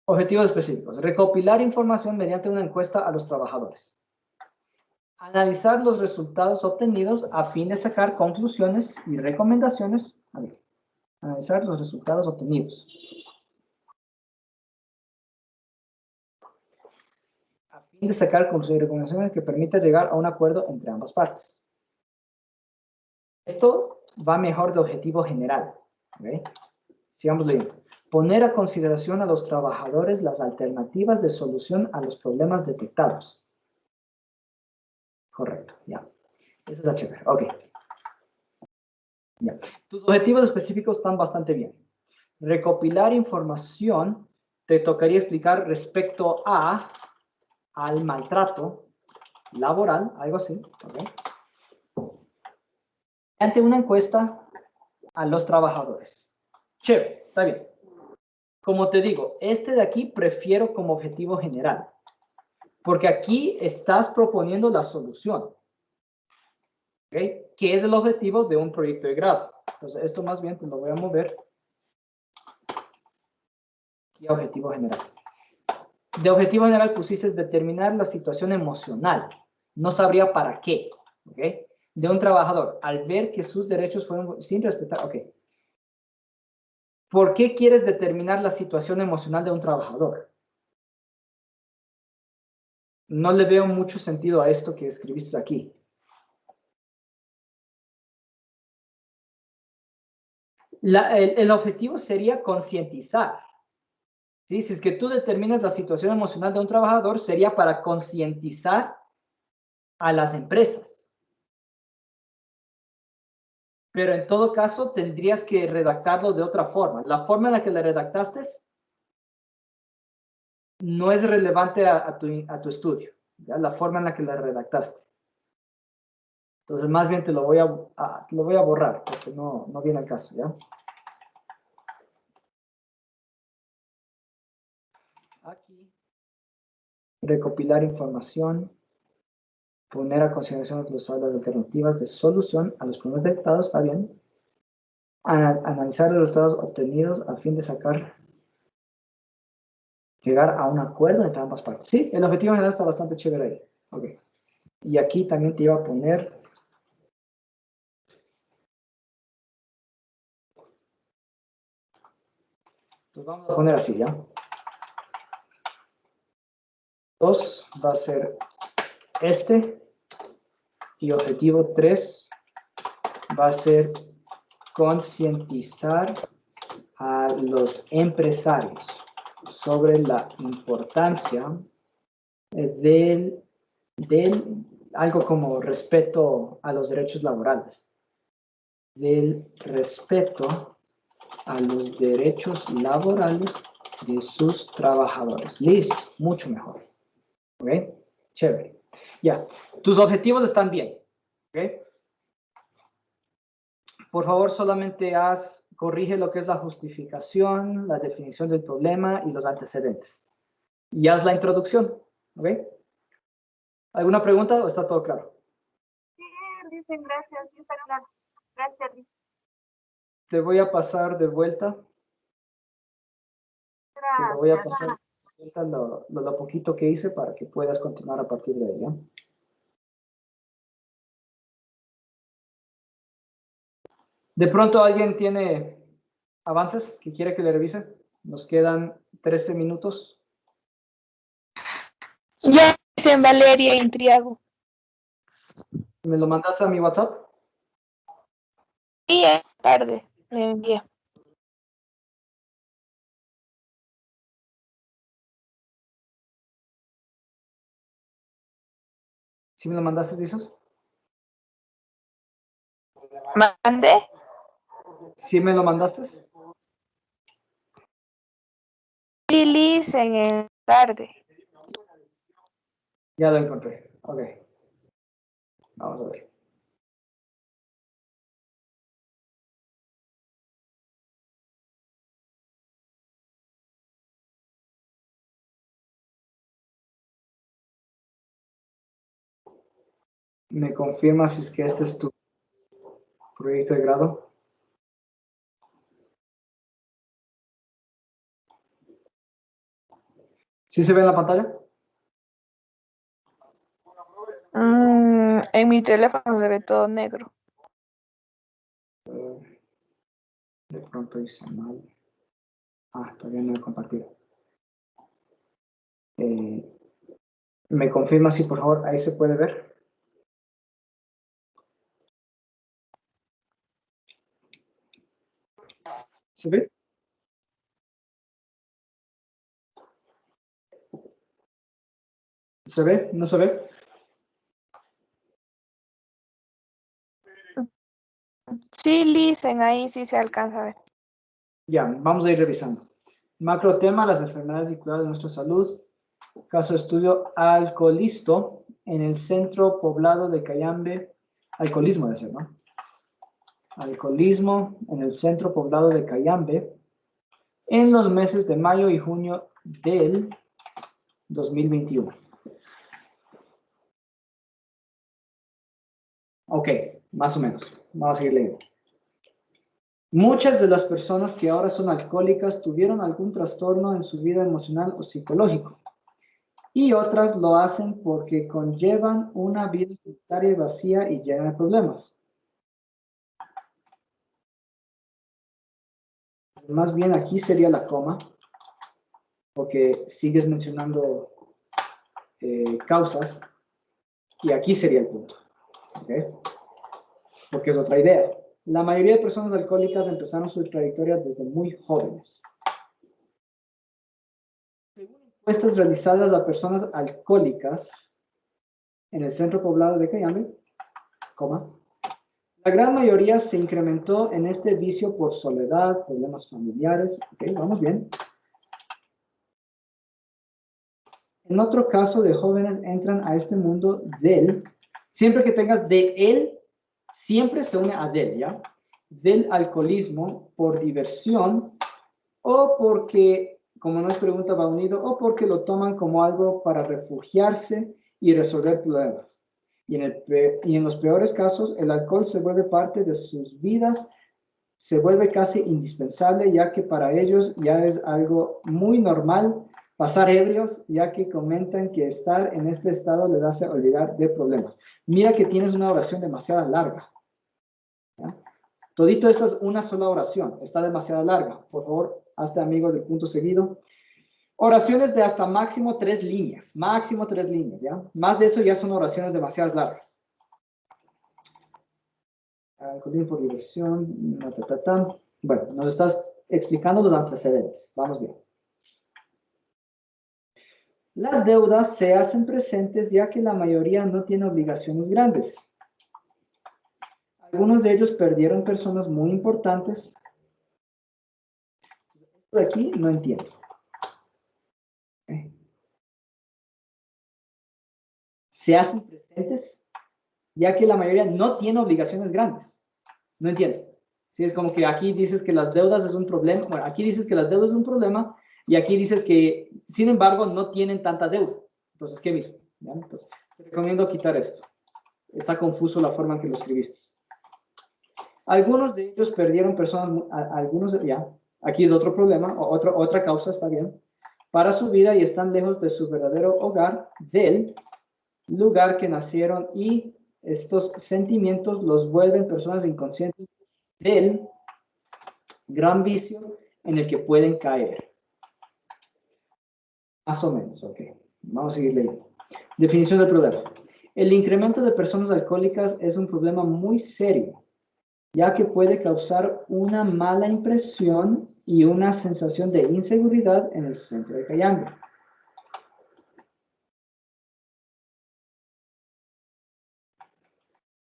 Objetivos específicos. Recopilar información mediante una encuesta a los trabajadores. Analizar los resultados obtenidos a fin de sacar conclusiones y recomendaciones. Analizar los resultados obtenidos. A fin de sacar conclusiones y recomendaciones que permita llegar a un acuerdo entre ambas partes. Esto va mejor de objetivo general. ¿Okay? Sigamos leyendo. Poner a consideración a los trabajadores las alternativas de solución a los problemas detectados. Correcto, ya. Esa es la chévere. Ok. Ya. Tus objetivos específicos están bastante bien. Recopilar información te tocaría explicar respecto al maltrato laboral, algo así. ¿Okay? ante una encuesta a los trabajadores. Chévere, está bien. Como te digo, este de aquí prefiero como objetivo general, porque aquí estás proponiendo la solución. ¿Okay? ¿Qué es el objetivo de un proyecto de grado? Entonces, esto más bien te lo voy a mover aquí a objetivo general. De objetivo general pusiste determinar la situación emocional. No sabría para qué. ¿Okay? De un trabajador, al ver que sus derechos fueron sin respetar. Ok. ¿Por qué quieres determinar la situación emocional de un trabajador? No le veo mucho sentido a esto que escribiste aquí. El objetivo sería concientizar. ¿Sí? Si es que tú determinas la situación emocional de un trabajador, sería para concientizar a las empresas. Pero en todo caso, tendrías que redactarlo de otra forma. La forma en la que le redactaste no es relevante a tu estudio. ¿Ya? La forma en la que la redactaste. Entonces, más bien te lo voy a borrar, porque no viene al caso, ¿ya? Aquí, recopilar información, poner a consideración de los usuarios las alternativas de solución a los problemas detectados, está bien. Analizar los resultados obtenidos a fin de llegar a un acuerdo entre ambas partes. Sí, el objetivo general está bastante chévere ahí. Ok. Y aquí también te iba a poner... Entonces vamos a poner así, ¿ya? 2 va a ser este. Y objetivo 3 va a ser concientizar a los empresarios sobre la importancia del algo como respeto a los derechos laborales, del respeto a los derechos laborales de sus trabajadores. Listo, mucho mejor. ¿Ok? Chévere. Ya, tus objetivos están bien. ¿Ok? Por favor, solamente corrige lo que es la justificación, la definición del problema y los antecedentes. Y haz la introducción. ¿Ok? ¿Alguna pregunta o está todo claro? Sí, dicen gracias. Sí, está claro. Gracias, Liz. Te voy a pasar de vuelta. Te lo voy a pasar de vuelta lo poquito que hice para que puedas continuar a partir de ahí. ¿Ya? De pronto alguien tiene avances que quiere que le revise. Nos quedan 13 minutos. Ya dicen Valeria Intriago. ¿Me lo mandas a mi WhatsApp? Sí, tarde le envié. ¿Sí me lo mandaste, dices? ¿Mandé? ¿Sí me lo mandaste? Sí, Liz, en el tarde. Ya lo encontré. Ok. Vamos a ver. ¿Me confirmas si es que este es tu proyecto de grado? ¿Sí se ve en la pantalla? En mi teléfono se ve todo negro. De pronto hice mal. Todavía no he compartido. ¿Me confirmas si por favor ahí se puede ver? ¿Se ve? ¿Se ve? ¿No se ve? Sí, Liz, en ahí sí se alcanza a ver. Ya, vamos a ir revisando. Macro tema, las enfermedades y cuidados de nuestra salud. Caso de estudio, alcoholisto en el centro poblado de Cayambe. Alcoholismo debe ser, ¿no? alcoholismo en el centro poblado de Cayambe en los meses de mayo y junio del 2021. Ok, más o menos. Vamos a seguir leyendo. Muchas de las personas que ahora son alcohólicas tuvieron algún trastorno en su vida emocional o psicológico. Y otras lo hacen porque conllevan una vida solitaria y vacía y llena de problemas. Más bien aquí sería la coma, porque sigues mencionando causas, y aquí sería el punto. ¿Okay? Porque es otra idea. La mayoría de personas alcohólicas empezaron su trayectoria desde muy jóvenes. Según encuestas realizadas a personas alcohólicas en el centro poblado de Cayambe, la gran mayoría se incrementó en este vicio por soledad, problemas familiares. Ok, vamos bien. En otro caso de jóvenes entran a este mundo del, siempre que tengas de él, siempre se une a del, ¿ya? Del alcoholismo por diversión o porque, como nos pregunta, va unido, o porque lo toman como algo para refugiarse y resolver problemas. Y en los peores casos, el alcohol se vuelve parte de sus vidas, se vuelve casi indispensable, ya que para ellos ya es algo muy normal pasar ebrios, ya que comentan que estar en este estado les hace olvidar de problemas. Mira que tienes una oración demasiado larga. ¿Ya? Todito esto es una sola oración, está demasiado larga. Por favor, hazte amigo del punto seguido. Oraciones de hasta máximo 3 líneas, ¿ya? Más de eso ya son oraciones demasiado largas. Alcoholismo por diversión, Bueno, nos estás explicando los antecedentes. Vamos bien. Las deudas se hacen presentes ya que la mayoría no tiene obligaciones grandes. Algunos de ellos perdieron personas muy importantes. Esto de aquí no entiendo. Se hacen presentes ya que la mayoría no tiene obligaciones grandes. No entiendo. Sí, es como que aquí dices que las deudas es un problema. Bueno, aquí dices que las deudas es un problema y aquí dices que, sin embargo, no tienen tanta deuda. Entonces, ¿qué mismo? ¿Ya? Entonces, te recomiendo quitar esto. Está confuso la forma en que lo escribiste. Algunos de ellos perdieron personas, algunos, ya, aquí es otro problema, otra causa, está bien, para su vida y están lejos de su verdadero hogar, del lugar que nacieron, y estos sentimientos los vuelven personas inconscientes del gran vicio en el que pueden caer. Más o menos, ok. Vamos a seguir leyendo. Definición del problema. El incremento de personas alcohólicas es un problema muy serio, ya que puede causar una mala impresión y una sensación de inseguridad en el centro de Cayambe.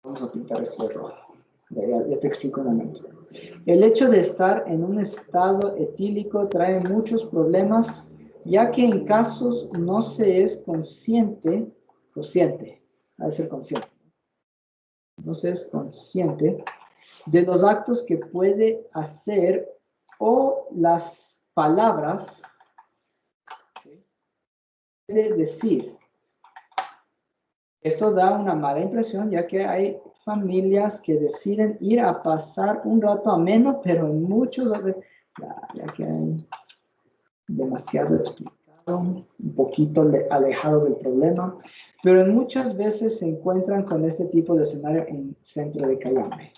Vamos a pintar esto de rojo. Ya te explico un momento. El hecho de estar en un estado etílico trae muchos problemas, ya que en casos no se es consciente, ha de ser consciente, no se es consciente de los actos que puede hacer o las palabras que puede decir. Esto da una mala impresión, ya que hay familias que deciden ir a pasar un rato ameno, pero en muchos, ya que hay demasiado explicado, un poquito alejado del problema, pero en muchas veces se encuentran con este tipo de escenario en centro de Cayambe.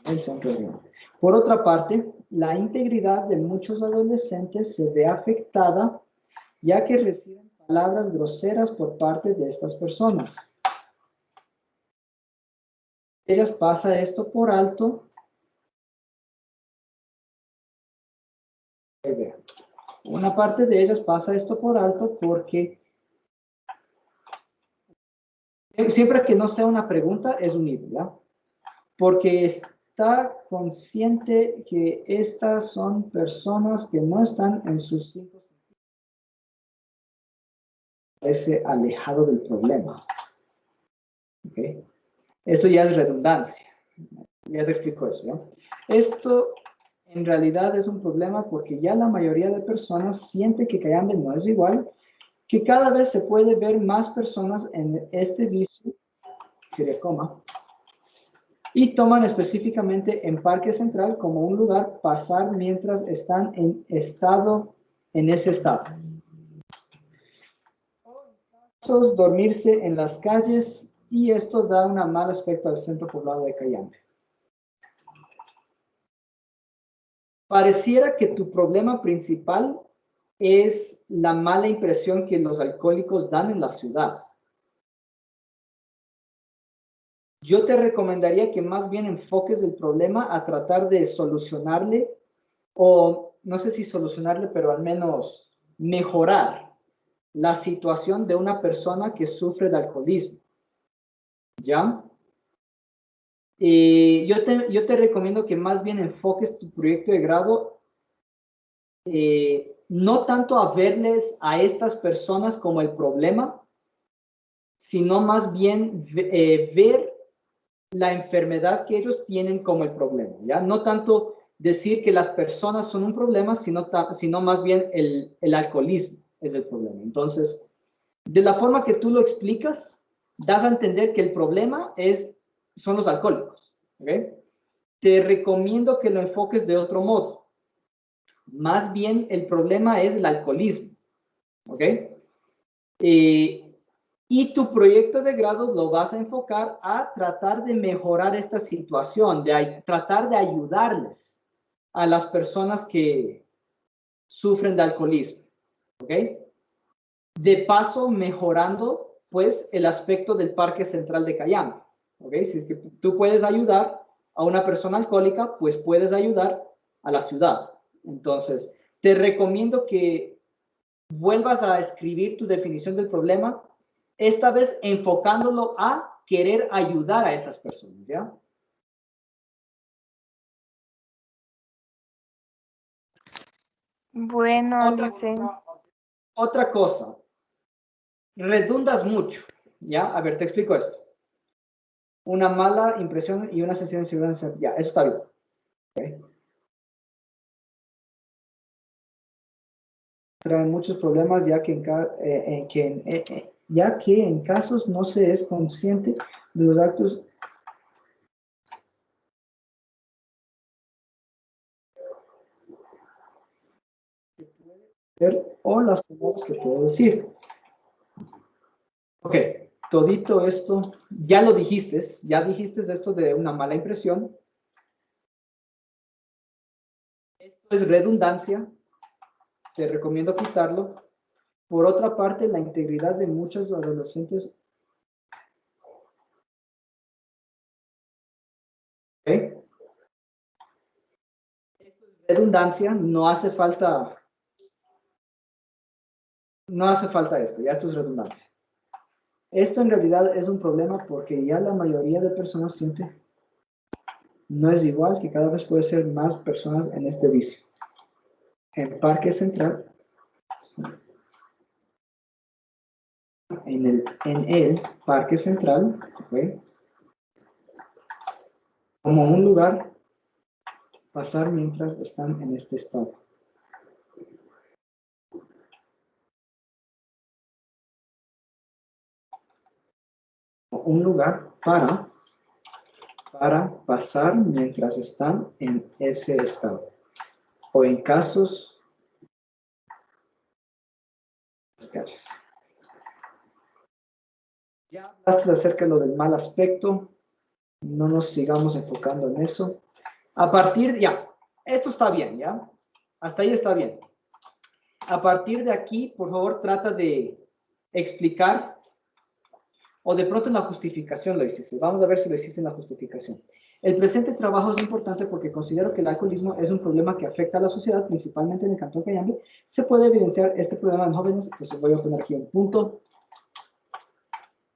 El centro de Cayambe. Por otra parte, la integridad de muchos adolescentes se ve afectada, ya que reciben palabras groseras por parte de estas personas. Ellas pasan esto por alto. Una parte de ellas pasa esto por alto porque siempre que no sea una pregunta es un ídolo, ¿ya? Porque está consciente que estas son personas que no están en sus 5 sentidos. Parece alejado del problema. ¿Ok? ¿ok? Eso ya es redundancia. Ya te explico eso, ¿ya? Esto en realidad es un problema porque ya la mayoría de personas siente que Cayambe no es igual, que cada vez se puede ver más personas en este vicio, sería coma, y toman específicamente en Parque Central como un lugar pasar mientras están en ese estado. Dormirse en las calles, y esto da un mal aspecto al centro poblado de Cayambe. Pareciera que tu problema principal es la mala impresión que los alcohólicos dan en la ciudad. Yo te recomendaría que más bien enfoques el problema a tratar de solucionarle, o no sé si solucionarle, pero al menos mejorar la situación de una persona que sufre de alcoholismo. ¿Ya? Yo te recomiendo que más bien enfoques tu proyecto de grado no tanto a verles a estas personas como el problema, sino más bien ver la enfermedad que ellos tienen como el problema, ¿ya? No tanto decir que las personas son un problema, sino más bien el alcoholismo es el problema. Entonces, de la forma que tú lo explicas, das a entender que el problema son los alcohólicos, ¿ok? Te recomiendo que lo enfoques de otro modo. Más bien, el problema es el alcoholismo, ¿ok? Y tu proyecto de grado lo vas a enfocar a tratar de mejorar esta situación, de tratar de ayudarles a las personas que sufren de alcoholismo, ¿ok? De paso, mejorando, pues, el aspecto del Parque Central de Cayambe, ¿ok? Si es que tú puedes ayudar a una persona alcohólica, pues puedes ayudar a la ciudad. Entonces, te recomiendo que vuelvas a escribir tu definición del problema, esta vez enfocándolo a querer ayudar a esas personas, ¿ya? Bueno, Licen. Otra cosa, redundas mucho, ¿ya? A ver, te explico esto. Una mala impresión y una sensación de inseguridad, ya, eso está bien. ¿Okay? Traen muchos problemas ya que en casos no se es consciente de los actos o las palabras que puedo decir. Ok, todito esto, ya lo dijiste, esto de una mala impresión. Esto es redundancia, te recomiendo quitarlo. Por otra parte, la integridad de muchos adolescentes. ¿Okay? Esto es redundancia, no hace falta esto, ya esto es redundancia. Esto en realidad es un problema porque ya la mayoría de personas siente no es igual, que cada vez puede ser más personas en este vicio. En Parque Central, en el Parque Central, ¿okay? Como un lugar pasar mientras están en este estado. Un lugar para pasar mientras están en ese estado. O en casos de las calles. Ya hablaste acerca de lo del mal aspecto. No nos sigamos enfocando en eso. A partir, ya, esto está bien, ¿ya? Hasta ahí está bien. A partir de aquí, por favor, trata de explicar, o de pronto en la justificación lo hiciste. Vamos a ver si lo hiciste en la justificación. El presente trabajo es importante porque considero que el alcoholismo es un problema que afecta a la sociedad, principalmente en el Cantón Cayambe. Se puede evidenciar este problema en jóvenes, entonces voy a poner aquí un punto.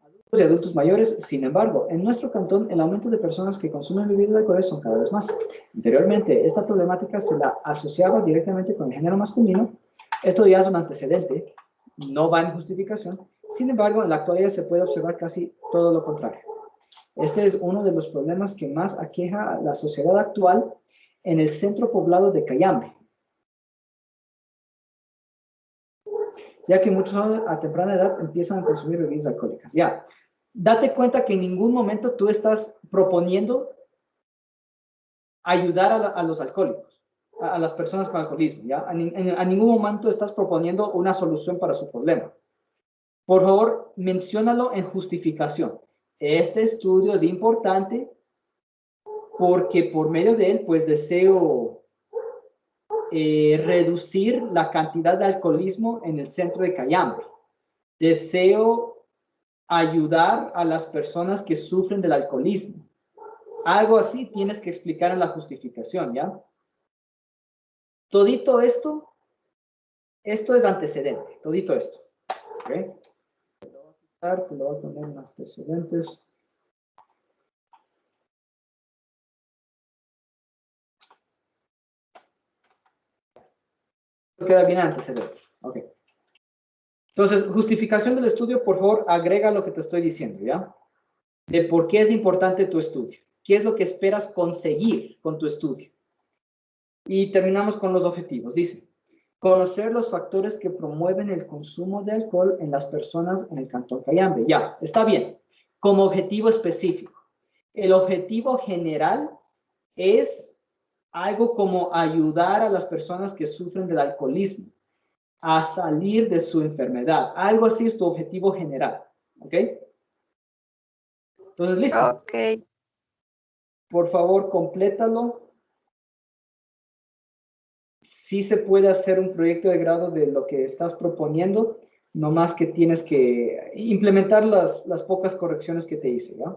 Adultos y adultos mayores, sin embargo, en nuestro cantón el aumento de personas que consumen bebidas de alcohol son cada vez más. Anteriormente, esta problemática se la asociaba directamente con el género masculino. Esto ya es un antecedente, no va en justificación. Sin embargo, en la actualidad se puede observar casi todo lo contrario. Este es uno de los problemas que más aqueja a la sociedad actual en el centro poblado de Cayambe, ya que muchos a temprana edad empiezan a consumir bebidas alcohólicas. Ya, date cuenta que en ningún momento tú estás proponiendo ayudar a los alcohólicos, a las personas con alcoholismo, ¿ya? A ningún momento estás proponiendo una solución para su problema. Por favor, menciónalo en justificación. Este estudio es importante porque por medio de él, pues deseo reducir la cantidad de alcoholismo en el centro de Cayambe. Deseo ayudar a las personas que sufren del alcoholismo. Algo así tienes que explicar en la justificación, ¿ya? Todito esto es antecedente, todito esto. ¿Ok? Te lo voy a quitar, te lo voy a poner en antecedentes. Queda bien antecedentes. Ok. Entonces, justificación del estudio, por favor, agrega lo que te estoy diciendo, ¿ya? De por qué es importante tu estudio. ¿Qué es lo que esperas conseguir con tu estudio? Y terminamos con los objetivos. Dice, conocer los factores que promueven el consumo de alcohol en las personas en el Cantón Cayambe. Ya, está bien. Como objetivo específico. El objetivo general es algo como ayudar a las personas que sufren del alcoholismo a salir de su enfermedad. Algo así es tu objetivo general. ¿Ok? Entonces, listo. Ok. Por favor, complétalo. Sí se puede hacer un proyecto de grado de lo que estás proponiendo, no más que tienes que implementar las pocas correcciones que te hice, ¿ya?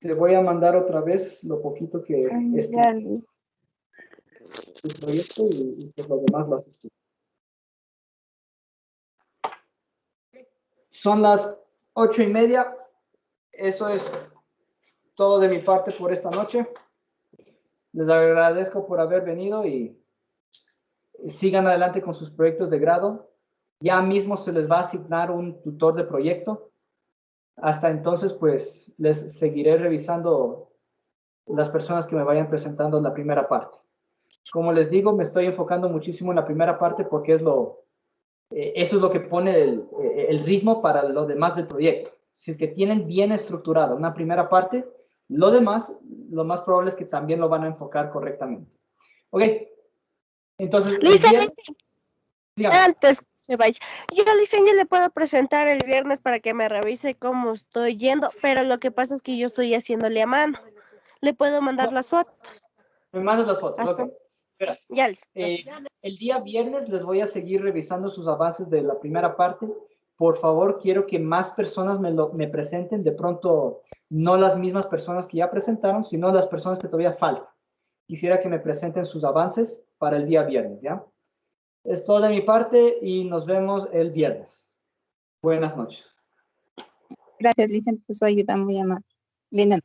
Te voy a mandar otra vez lo poquito que escribí tu proyecto y pues lo demás lo haces tú. Son las 8:30. Eso es todo de mi parte por esta noche. Les agradezco por haber venido y sigan adelante con sus proyectos de grado. Ya mismo se les va a asignar un tutor de proyecto. Hasta entonces, pues, les seguiré revisando las personas que me vayan presentando en la primera parte. Como les digo, me estoy enfocando muchísimo en la primera parte porque eso es lo que pone el ritmo para lo demás del proyecto. Si es que tienen bien estructurada una primera parte, lo demás, lo más probable es que también lo van a enfocar correctamente. Ok, entonces, dígame. Antes que se vaya, yo a Liceña le puedo presentar el viernes para que me revise cómo estoy yendo, pero lo que pasa es que yo estoy haciéndole a mano. Le puedo mandar las fotos. Me mandas las fotos, Hasta- ok. Gracias. Ya, gracias. El día viernes les voy a seguir revisando sus avances de la primera parte. Por favor, quiero que más personas me presenten. De pronto, no las mismas personas que ya presentaron, sino las personas que todavía faltan. Quisiera que me presenten sus avances para el día viernes, ¿ya? Es todo de mi parte y nos vemos el viernes. Buenas noches. Gracias, Lisa, por su ayuda muy amable. Linda.